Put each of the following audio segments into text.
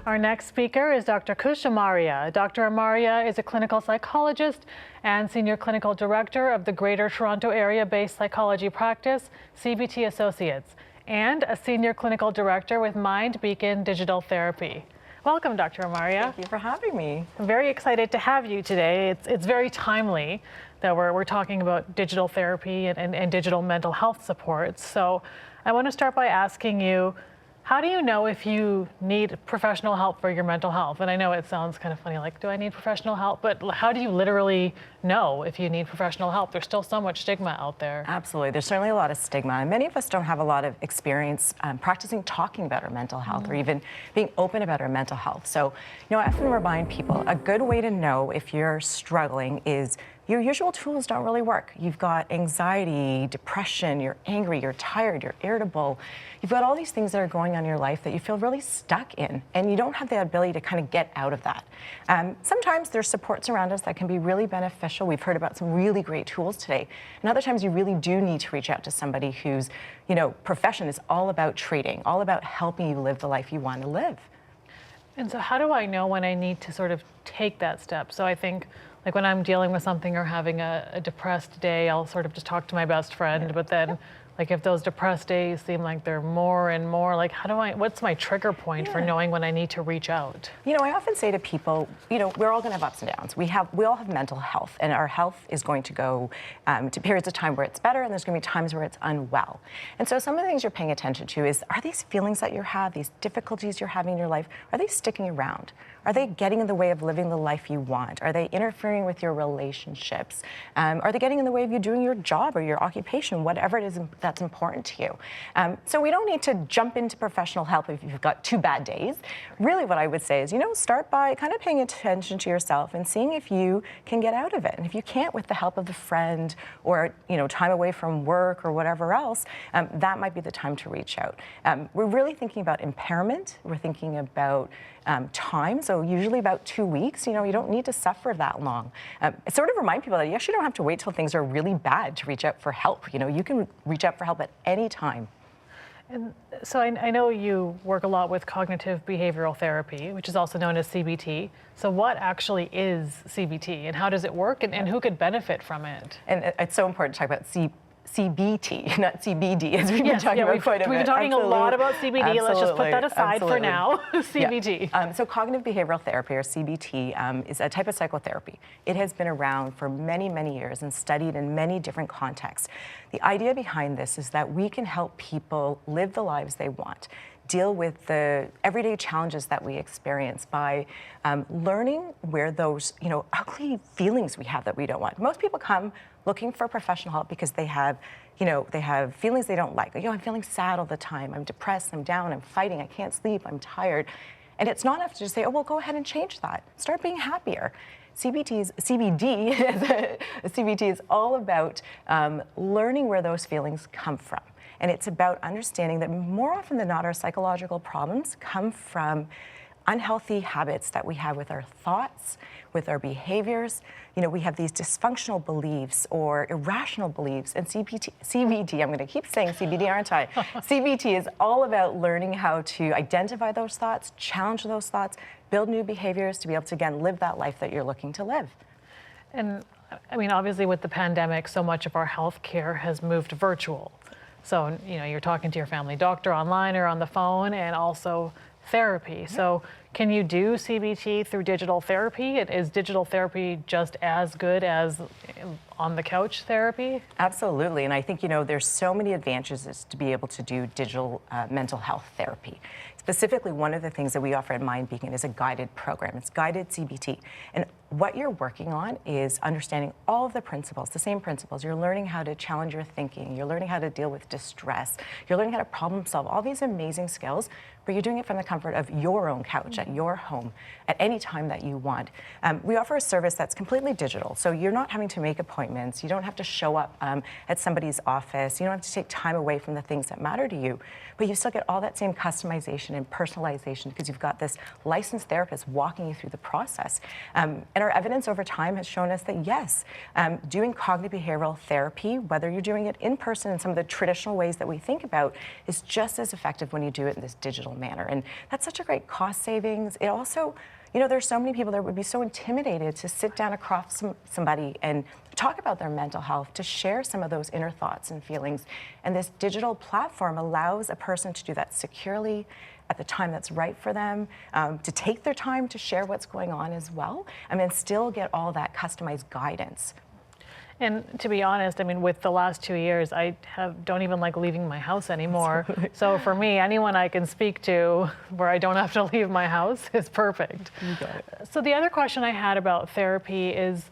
Our next speaker is Dr. Khush Amaria. Dr. Amaria is a clinical psychologist and senior clinical director of the Greater Toronto Area-based psychology practice, CBT Associates, and a senior clinical director with MindBeacon Digital Therapy. Welcome, Dr. Amaria. Thank you for having me. I'm very excited to have you today. It's very timely that we're talking about digital therapy and digital mental health supports. So I want to start by asking you, how do you know if you need professional help for your mental health? And I know it sounds kind of funny, like, do I need professional help? But how do you literally know if you need professional help? There's still so much stigma out there. Absolutely. There's certainly a lot of stigma. And many of us don't have a lot of experience practicing talking about our mental health or even being open about our mental health. So, I often remind people a good way to know if you're struggling is your usual tools don't really work. You've got anxiety, depression, you're angry, you're tired, you're irritable. You've got all these things that are going on in your life that you feel really stuck in, and you don't have the ability to kind of get out of that. Sometimes there's supports around us that can be really beneficial. We've heard about some really great tools today. And other times you really do need to reach out to somebody whose, profession is all about treating, all about helping you live the life you want to live. And so how do I know when I need to sort of take that step? So I think, like, when I'm dealing with something or having a depressed day, I'll sort of just talk to my best friend. But then, like, if those depressed days seem like they're more and more, like, what's my trigger point for knowing when I need to reach out? I often say to people, we're all going to have ups and downs. We all have mental health, and our health is going to go to periods of time where it's better, and there's going to be times where it's unwell. And so some of the things you're paying attention to is, are these feelings that you have, these difficulties you're having in your life, are they sticking around? Are they getting in the way of living the life you want? Are they interfering with your relationships? Are they getting in the way of you doing your job or your occupation, whatever it is that's important to you? So we don't need to jump into professional help if you've got 2 bad days. Really what I would say is, start by kind of paying attention to yourself and seeing if you can get out of it. And if you can't, with the help of a friend or, time away from work or whatever else, that might be the time to reach out. We're really thinking about impairment. We're thinking about time, so usually about 2 weeks. You don't need to suffer that long. Sort of remind people that you actually don't have to wait till things are really bad to reach out for help. You can reach out for help at any time. And so I know you work a lot with cognitive behavioral therapy, which is also known as CBT. So what actually is CBT, and how does it work, and who could benefit from it? And it's so important to talk about CBT, not CBD, as we've been talking about quite a bit. We've been talking a lot about CBD. Let's just put that aside for now. CBT. Yeah. So cognitive behavioral therapy, or CBT, is a type of psychotherapy. It has been around for many, many years and studied in many different contexts. The idea behind this is that we can help people live the lives they want, deal with the everyday challenges that we experience by learning where those, ugly feelings we have that we don't want. Most people come looking for professional help because they have, they have feelings they don't like. I'm feeling sad all the time. I'm depressed, I'm down, I'm fighting, I can't sleep, I'm tired. And it's not enough to just say, oh, well, go ahead and change that. Start being happier. CBD is all about learning where those feelings come from. And it's about understanding that more often than not, our psychological problems come from unhealthy habits that we have with our thoughts, with our behaviors. We have these dysfunctional beliefs or irrational beliefs. And CBT, I'm going to keep saying CBD, aren't I? CBT is all about learning how to identify those thoughts, challenge those thoughts, build new behaviors to be able to, again, live that life that you're looking to live. And I mean, obviously with the pandemic, so much of our healthcare has moved virtual. So, you're talking to your family doctor online or on the phone, and also therapy. So can you do CBT through digital therapy? Is digital therapy just as good as on the couch therapy? Absolutely. And I think, there's so many advantages to be able to do digital mental health therapy. Specifically, one of the things that we offer at MindBeacon is a guided program. It's guided CBT. And what you're working on is understanding all of the principles, the same principles. You're learning how to challenge your thinking. You're learning how to deal with distress. You're learning how to problem solve, all these amazing skills, but you're doing it from the comfort of your own couch, at your home, at any time that you want. We offer a service that's completely digital, so you're not having to make appointments. You don't have to show up at somebody's office. You don't have to take time away from the things that matter to you, but you still get all that same customization and personalization because you've got this licensed therapist walking you through the process. And our evidence over time has shown us that yes, doing cognitive behavioral therapy, whether you're doing it in person in some of the traditional ways that we think about, is just as effective when you do it in this digital manner. And that's such a great cost saving things. It also, there's so many people that would be so intimidated to sit down across somebody and talk about their mental health, to share some of those inner thoughts and feelings. And this digital platform allows a person to do that securely at the time that's right for them, to take their time to share what's going on as well, and still get all that customized guidance. And to be honest, I mean, with the last 2 years, I don't even like leaving my house anymore. So for me, anyone I can speak to where I don't have to leave my house is perfect. You got it. So the other question I had about therapy is,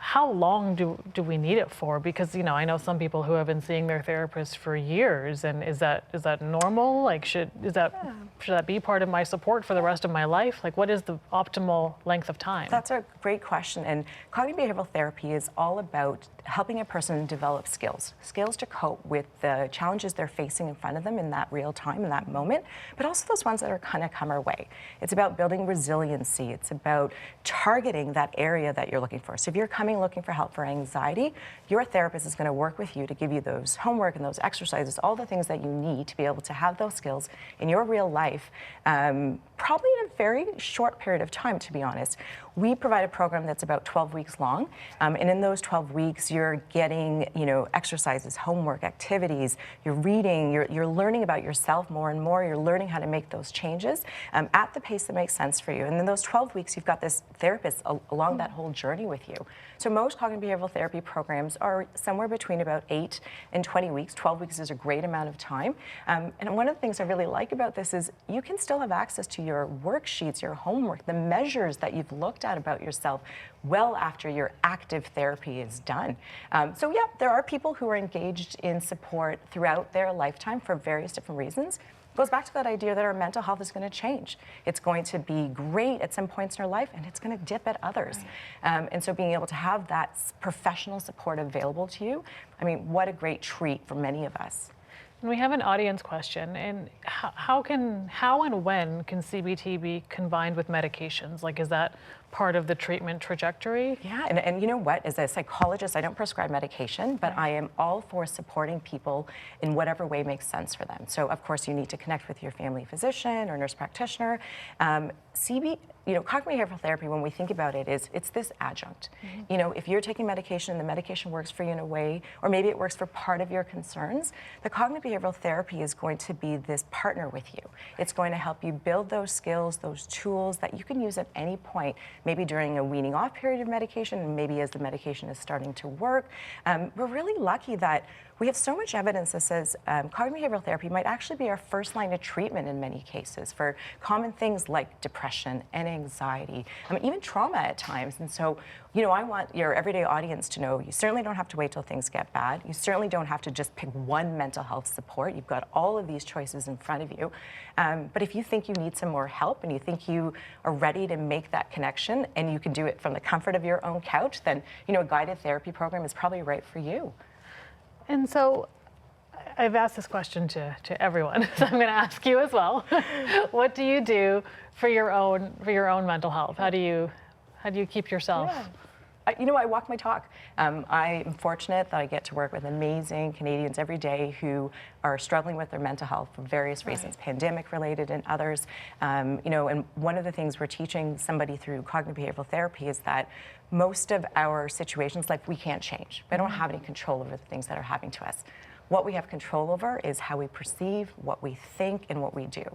how long do we need it for? Because I know some people who have been seeing their therapist for years, and is that normal? Like, should that be part of my support for the rest of my life? Like, what is the optimal length of time? That's a great question. And cognitive behavioral therapy is all about helping a person develop skills to cope with the challenges they're facing in front of them in that real time, in that moment, but also those ones that are kind of come our way. It's about building resiliency. It's about targeting that area that you're looking for. So if you're looking for help for anxiety, your therapist is going to work with you to give you those homework and those exercises, all the things that you need to be able to have those skills in your real life, probably in a very short period of time, to be honest. We provide a program that's about 12 weeks long, and in those 12 weeks, you're getting, exercises, homework, activities, you're reading, you're learning about yourself more and more, you're learning how to make those changes at the pace that makes sense for you. And in those 12 weeks, you've got this therapist along that whole journey with you. So most cognitive behavioral therapy programs are somewhere between about 8 and 20 weeks. 12 weeks is a great amount of time. And one of the things I really like about this is you can still have access to your worksheets, your homework, the measures that you've looked at about yourself well after your active therapy is done. So yeah, there are people who are engaged in support throughout their lifetime for various different reasons. It goes back to that idea that our mental health is going to change. It's going to be great at some points in our life, and it's going to dip at others. Right. And so being able to have that professional support available to you, I mean, what a great treat for many of us. And we have an audience question, and how and when can CBT be combined with medications? Like, is that part of the treatment trajectory? Yeah, and you know what, as a psychologist, I don't prescribe medication, but I am all for supporting people in whatever way makes sense for them. So of course you need to connect with your family physician or nurse practitioner. Cognitive behavioral therapy, when we think about it, it's this adjunct. Mm-hmm. If you're taking medication and the medication works for you in a way, or maybe it works for part of your concerns, the cognitive behavioral therapy is going to be this partner with you. It's going to help you build those skills, those tools that you can use at any point, maybe during a weaning off period of medication, and maybe as the medication is starting to work. We're really lucky that we have so much evidence that says cognitive behavioral therapy might actually be our first line of treatment in many cases for common things like depression and anxiety, even trauma at times. And so, I want your everyday audience to know you certainly don't have to wait till things get bad. You certainly don't have to just pick one mental health support. You've got all of these choices in front of you. But if you think you need some more help and you think you are ready to make that connection and you can do it from the comfort of your own couch, then, a guided therapy program is probably right for you. And so I've asked this question to everyone, so I'm going to ask you as well. What do you do for your own mental health? How do you keep yourself? Yeah. I walk my talk. I am fortunate that I get to work with amazing Canadians every day who are struggling with their mental health for various reasons, pandemic related and others. And one of the things we're teaching somebody through cognitive behavioral therapy is that most of our situations, like, we can't change. We don't have any control over the things that are happening to us. What we have control over is how we perceive, what we think, and what we do.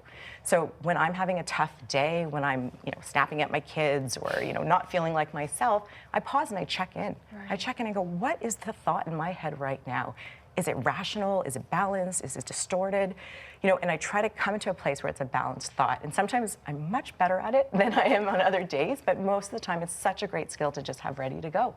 So when I'm having a tough day, when I'm, snapping at my kids or, not feeling like myself, I pause and I check in. Right. I check in and go, what is the thought in my head right now? Is it rational? Is it balanced? Is it distorted? And I try to come into a place where it's a balanced thought. And sometimes I'm much better at it than I am on other days, but most of the time it's such a great skill to just have ready to go.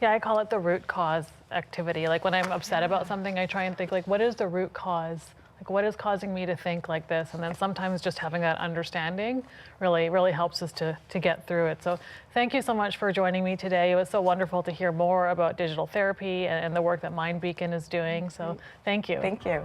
Yeah, I call it the root cause activity. Like, when I'm upset about something, I try and think, like, what is the root cause? Like, what is causing me to think like this? And then sometimes just having that understanding really helps us to get through it. So thank you so much for joining me today. It was so wonderful to hear more about digital therapy and the work that MindBeacon is doing. So thank you. Thank you.